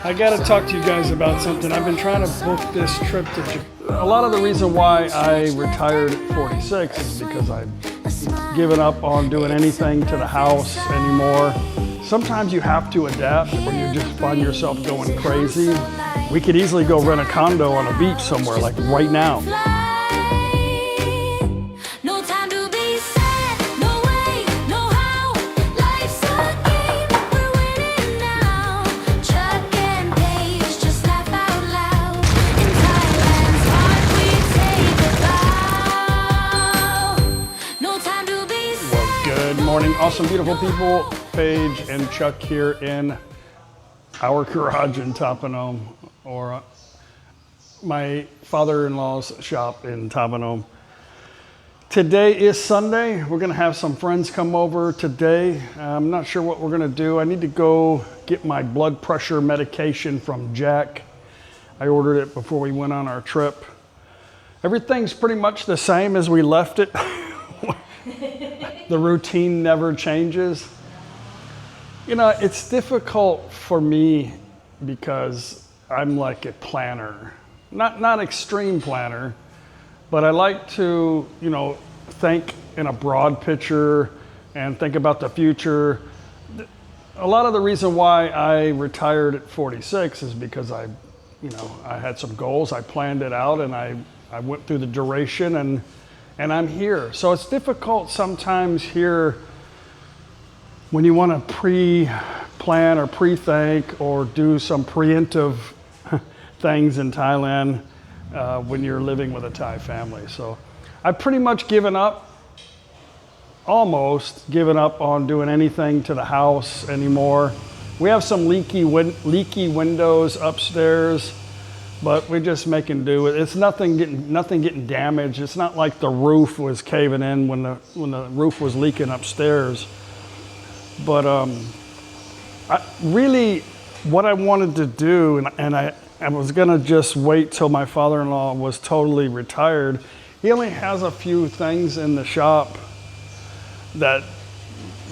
I gotta talk to you guys about something. I've been trying to book this trip to Japan. A lot of the reason why I retired at 46 is because I've given up on doing anything to the house anymore. Sometimes you have to adapt or you just find yourself going crazy. We could easily go rent a condo on a beach somewhere, like right now. Good morning, awesome, beautiful people. Paige and Chuck here in our garage in ThatPhanom, or my father-in-law's shop in ThatPhanom. Today is Sunday. We're gonna have some friends come over today. I'm not sure what we're gonna do. I need to go get my blood pressure medication from Jack. I ordered it before we went on our trip. Everything's pretty much the same as we left it. The routine never changes. You know, it's difficult for me because I'm like a planner. Not extreme planner, but I like to, you know, think in a broad picture and think about the future. A lot of the reason why I retired at 46 is because I had some goals, I planned it out, and I went through the duration and I'm here. So it's difficult sometimes here when you want to pre-plan or pre-think or do some preemptive things in Thailand when you're living with a Thai family. So I've pretty much given up, almost given up on doing anything to the house anymore. We have some leaky windows upstairs, but we're just making do with it. It's nothing getting damaged. It's not like the roof was caving in when the roof was leaking upstairs. But really what I wanted to do, and I was gonna just wait till my father-in-law was totally retired. He only has a few things in the shop that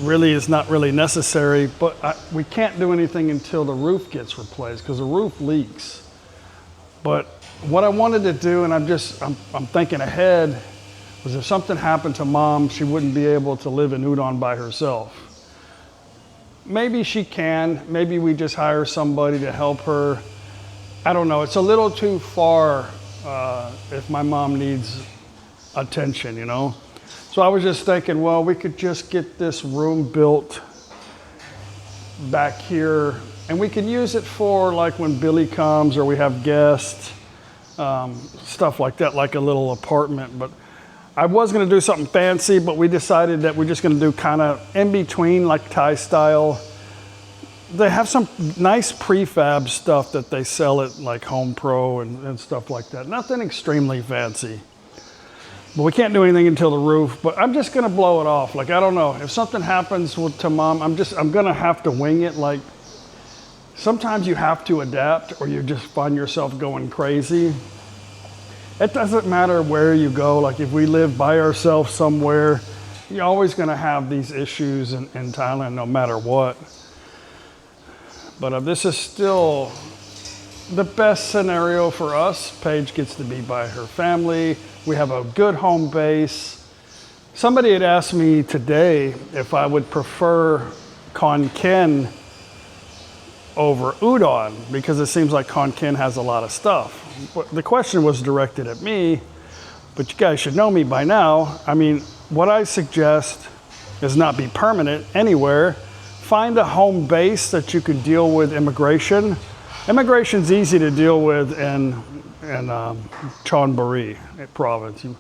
really is not really necessary, but we can't do anything until the roof gets replaced because the roof leaks. But what I wanted to do, and I'm thinking ahead, was if something happened to Mom, she wouldn't be able to live in Udon by herself. Maybe she can, maybe we just hire somebody to help her. I don't know, it's a little too far if my mom needs attention, you know? So I was just thinking, well, we could just get this room built back here, and we can use it for like when Billy comes or we have guests, stuff like that, like a little apartment. But I was gonna do something fancy, but we decided that we're just gonna do kind of in between, like Thai style. They have some nice prefab stuff that they sell at like Home Pro and stuff like that. Nothing extremely fancy. But we can't do anything until the roof, but I'm just gonna blow it off. Like, I don't know, if something happens to Mom, I'm gonna have to wing it. Like, sometimes you have to adapt or you just find yourself going crazy. It doesn't matter where you go. Like if we live by ourselves somewhere, you're always gonna have these issues in Thailand no matter what. But this is still the best scenario for us. Paige gets to be by her family. We have a good home base. Somebody had asked me today if I would prefer Khon Kaen over Udon because it seems like Khon Kaen has a lot of stuff. But the question was directed at me, but you guys should know me by now. I mean, what I suggest is not be permanent anywhere. Find a home base that you can deal with immigration. Immigration's easy to deal with in Chonburi province. You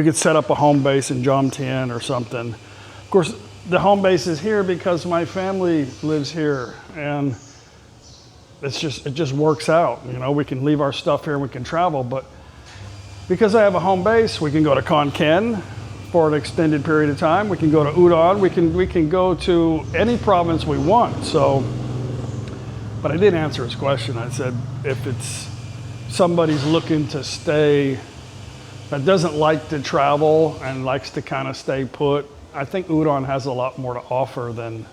could set up a home base in Jomtien or something. Of course, the home base is here because my family lives here, and it just works out. You know, we can leave our stuff here and we can travel, but because I have a home base, we can go to Khon Kaen for an extended period of time. We can go to Udon. We can go to any province we want. So, but I did answer his question. I said, if it's somebody's looking to stay that doesn't like to travel and likes to kind of stay put, I think Udon has a lot more to offer than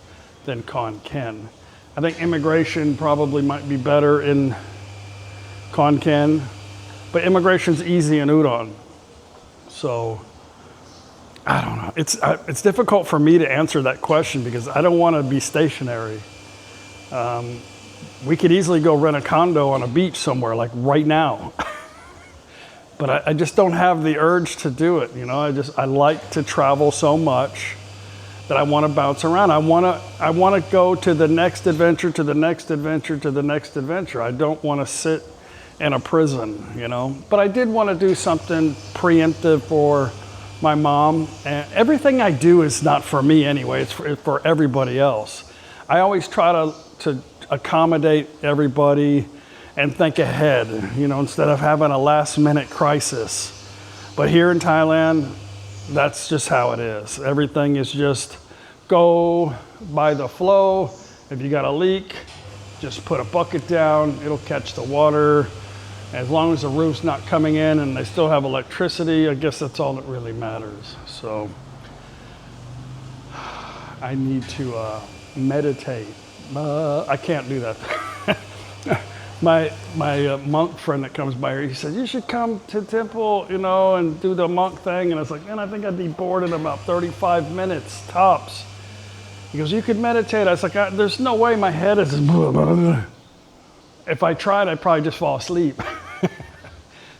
Khon Kaen. I think immigration probably might be better in Khon Kaen, but immigration's easy in Udon. So I don't know. It's difficult for me to answer that question because I don't want to be stationary. We could easily go rent a condo on a beach somewhere, like right now. But I just don't have the urge to do it. You know, I like to travel so much that I want to bounce around. I want to go to the next adventure, to the next adventure, to the next adventure. I don't want to sit in a prison, you know. But I did want to do something preemptive for my mom. And everything I do is not for me anyway. It's for everybody else. I always try to accommodate everybody and think ahead, you know, instead of having a last minute crisis. But here in Thailand, that's just how it is. Everything is just go by the flow. If you got a leak, just put a bucket down, it'll catch the water. As long as the roof's not coming in and they still have electricity, I guess that's all that really matters. So I need to meditate. I can't do that. My monk friend that comes by here, he said, you should come to temple, you know, and do the monk thing. And I was like, man, I think I'd be bored in about 35 minutes, tops. He goes, you could meditate. I was like, there's no way my head is... If I tried, I'd probably just fall asleep.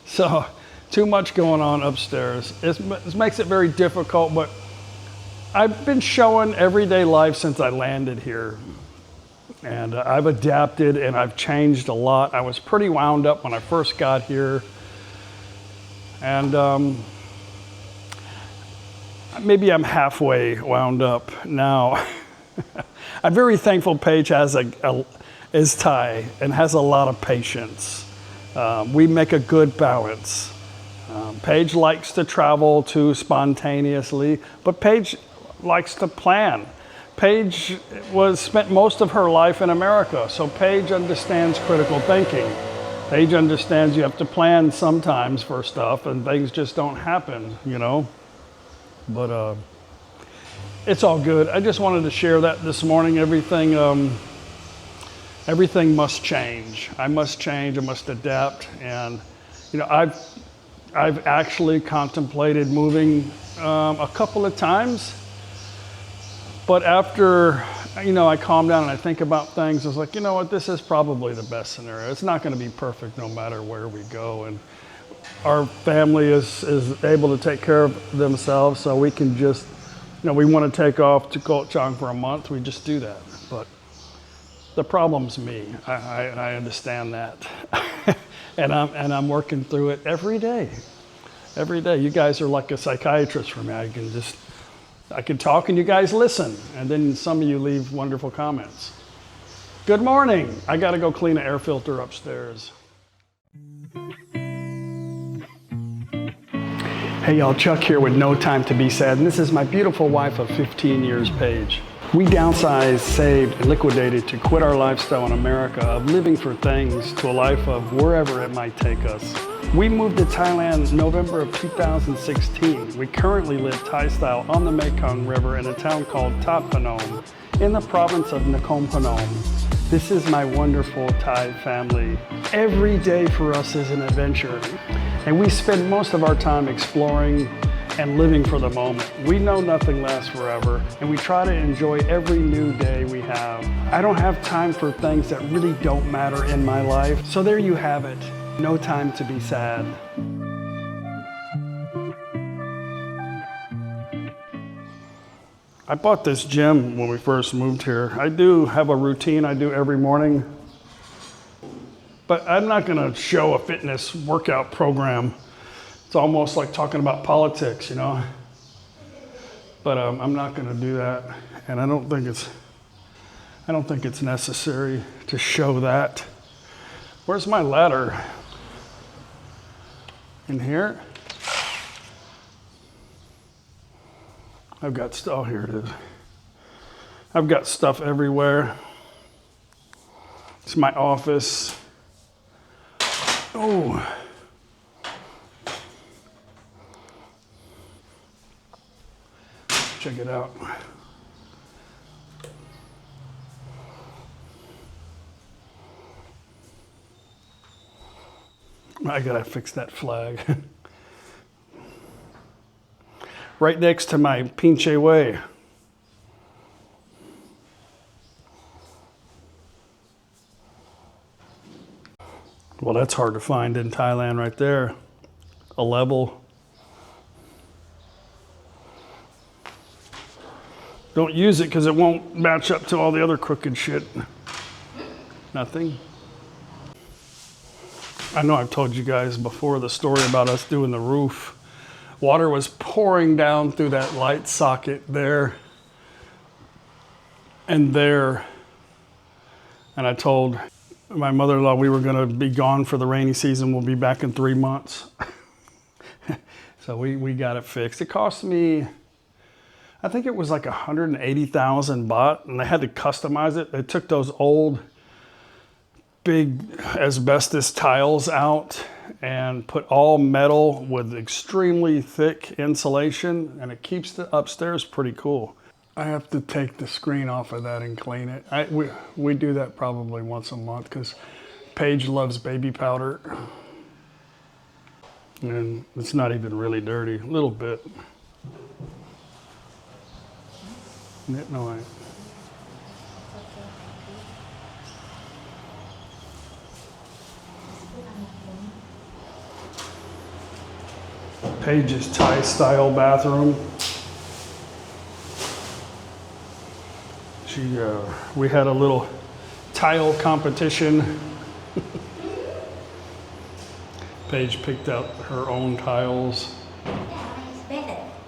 So, too much going on upstairs. It makes it very difficult, but I've been showing everyday life since I landed here. And I've adapted and I've changed a lot. I was pretty wound up when I first got here. And maybe I'm halfway wound up now. I'm very thankful Paige is Thai and has a lot of patience. We make a good balance. Paige likes to travel too spontaneously, but Paige likes to plan. Paige spent most of her life in America, so Paige understands critical thinking. Paige understands you have to plan sometimes for stuff and things just don't happen, you know. But it's all good. I just wanted to share that this morning. Everything must change. I must change, I must adapt. And, you know, I've actually contemplated moving a couple of times. But after, you know, I calm down and I think about things, I was like, you know what, this is probably the best scenario. It's not going to be perfect no matter where we go. And our family is able to take care of themselves, so we can just, you know, we want to take off to Koh Chang for a month, we just do that. But the problem's me. I understand that. and I'm working through it every day. Every day. You guys are like a psychiatrist for me. I can talk and you guys listen, and then some of you leave wonderful comments. Good morning. I got to go clean an air filter upstairs. Hey y'all, Chuck here with No Time to Be Sad, and this is my beautiful wife of 15 years, Paige. We downsized, saved, and liquidated to quit our lifestyle in America of living for things to a life of wherever it might take us. We moved to Thailand November of 2016. We currently live Thai style on the Mekong River in a town called ThatPhanom in the province of NakhonPhanom. This is my wonderful Thai family. Every day for us is an adventure, and we spend most of our time exploring and living for the moment. We know nothing lasts forever, and we try to enjoy every new day we have. I don't have time for things that really don't matter in my life, so there you have it. No time to be sad. I bought this gym when we first moved here. I do have a routine I do every morning, but I'm not gonna show a fitness workout program. It's almost like talking about politics, you know? But I'm not gonna do that, and I don't think it's necessary to show that. Where's my ladder? In here? I've got stuff, oh, here it is. I've got stuff everywhere. It's my office. Oh. Check it out. I gotta fix that flag. Right next to my Pinche Way. Well, that's hard to find in Thailand right there. A level. Don't use it because it won't match up to all the other crooked shit. Nothing. I know I've told you guys before the story about us doing the roof. Water was pouring down through that light socket there and there. And I told my mother-in-law we were going to be gone for the rainy season. We'll be back in 3 months. So we got it fixed. It cost me, I think it was like 180,000 baht, and they had to customize it. They took those old big asbestos tiles out and put all metal with extremely thick insulation, and it keeps the upstairs pretty cool. I have to take the screen off of that and clean it. We do that probably once a month because Paige loves baby powder. And it's not even really dirty, a little bit. No, Paige's Thai style bathroom. We had a little tile competition. Paige picked out her own tiles.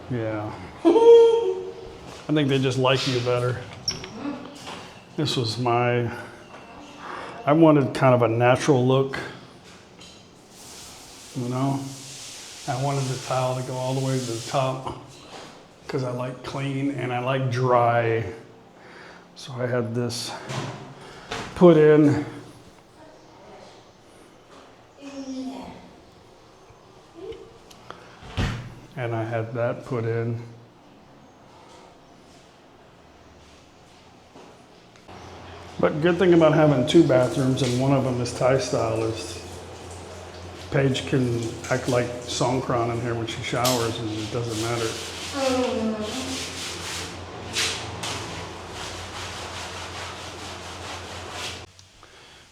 Yeah. I think they just like you better. This was I wanted kind of a natural look, you know? I wanted the tile to go all the way to the top because I like clean and I like dry. So I had this put in. And I had that put in. But good thing about having 2 bathrooms and one of them is Thai style is Paige can act like Songkran in here when she showers and it doesn't matter.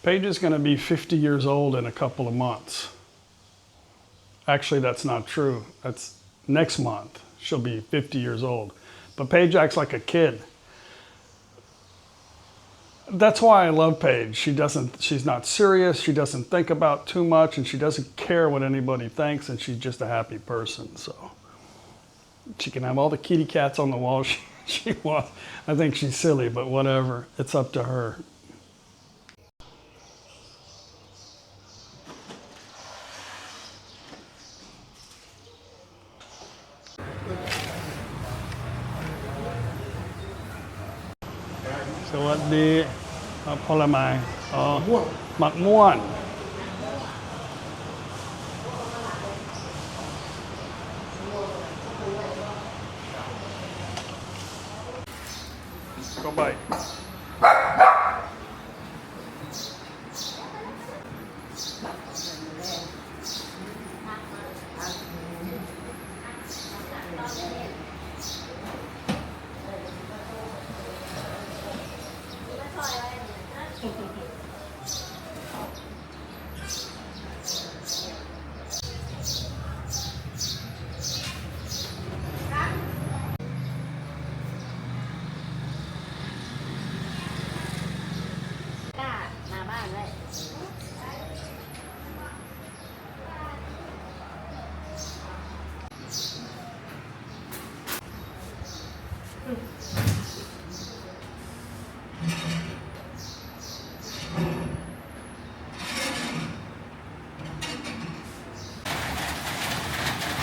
Paige is going to be 50 years old in a couple of months. Actually, that's not true. That's next month. She'll be 50 years old. But Paige acts like a kid. That's why I love Paige. She's not serious. She doesn't think about too much, and she doesn't care what anybody thinks, and she's just a happy person. So she can have all the kitty cats on the wall she wants. I think she's silly, but whatever. It's up to her. So what the ผลไม้อ๋อหมักม่วนก็ใบ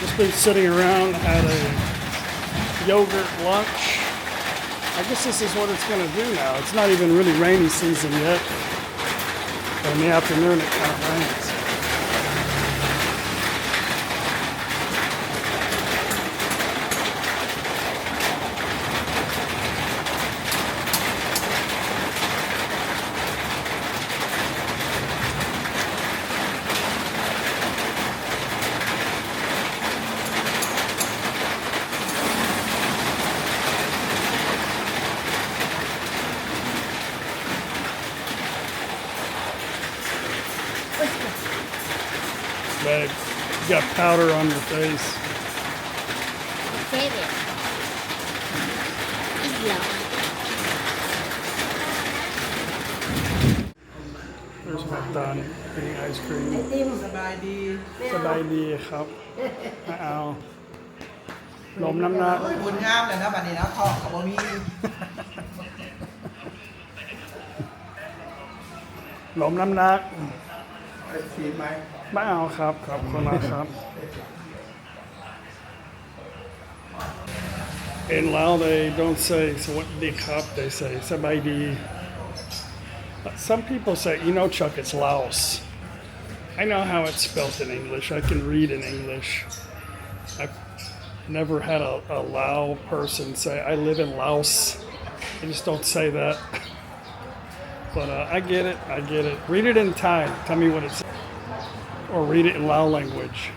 Just been sitting around, had a yogurt lunch. I guess this is what it's going to do now. It's not even really rainy season yet. But in the afternoon it kind of rains. babe. You got powder on your face. Favorite is love. There's my done eating ice cream. สบายดี สบายดีครับไม่เอาลมน้ำหนัก บุญงามเลยนะบัดนี้นะทองกับบ่มี ลมน้ำหนัก ไอ้ชีไหม ไม่เอาครับขอบคุณนะครับ In Lao they don't say สวัสดีครับ they say สบายดี Some people say, you know, Chuck, it's Laos. I know how it's spelled in English. I can read in English. I've never had a Lao person say, I live in Laos. They just don't say that. But I get it. I get it. Read it in Thai. Tell me what it says. Or read it in Lao language.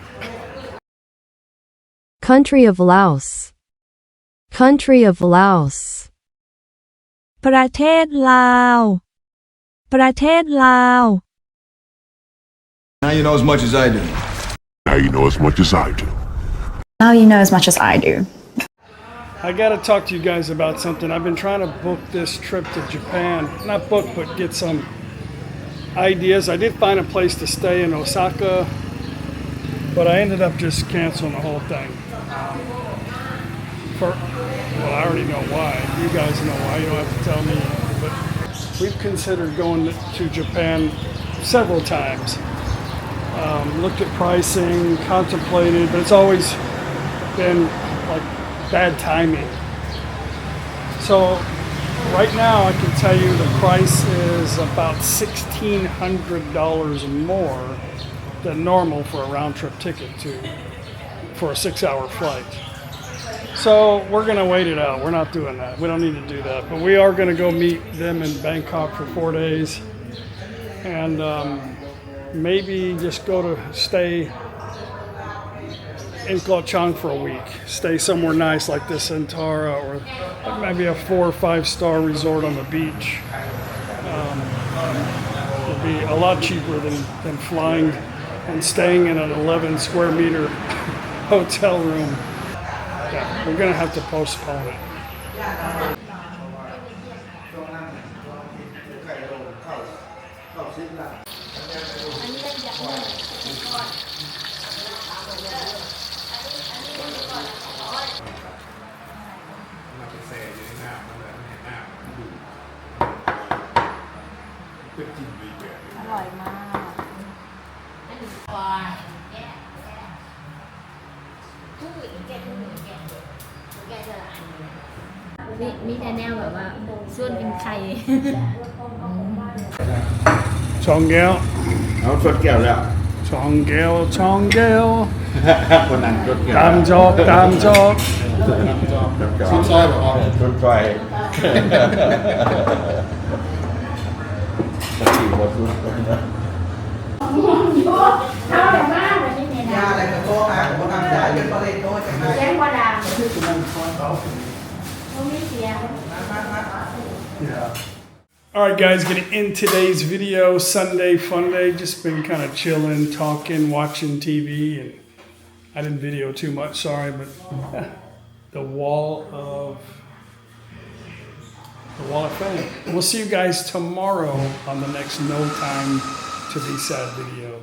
Country of Laos. Country of Laos. ประเทศลาวประเทศลาว Now you know as much as I do. Now you know as much as I do. Now you know as much as I do. I got to talk to you guys about something. I've been trying to book this trip to Japan. Not book, but get some ideas. I did find a place to stay in Osaka, but I ended up just canceling the whole thing. Well, I already know why. You guys know why. You don't have to tell me. But we've considered going to Japan several times. Looked at pricing, contemplated, but it's always been like bad timing. So right now I can tell you the price is about $1,600 more than normal for a round trip ticket for a 6-hour flight. So we're going to wait it out. We're not doing that. We don't need to do that. But we are going to go meet them in Bangkok for 4 days. And maybe just go to stay in Koh Chang for a week. Stay somewhere nice like this Antara or maybe a 4 or 5-star resort on the beach. It'll be a lot cheaper than flying and staying in an 11 square meter hotel room. Yeah, we're going to have to postpone it.มีแต่แนวแบบว่าส่วนกินไข่ Chonggail. เอาชดแก้วแล้ว Chonggail, Chonggail. คนนั้นชดแก้ว Dam job, dam job. ชิ้นซอยบอกชดซอยสี่บทชุด ยาอะไรกับโตมากับบ่ทำยาเยอะก็เลยโตจังได๋ เสียงบ่ดังบ่มีเสียง All right, guys, getting in today's video, Sunday fun day. Just been kind of chilling, talking, watching TV, and I didn't video too much. Sorry, but the wall of fame. We'll see you guys tomorrow on the next No Time to Be Sad video.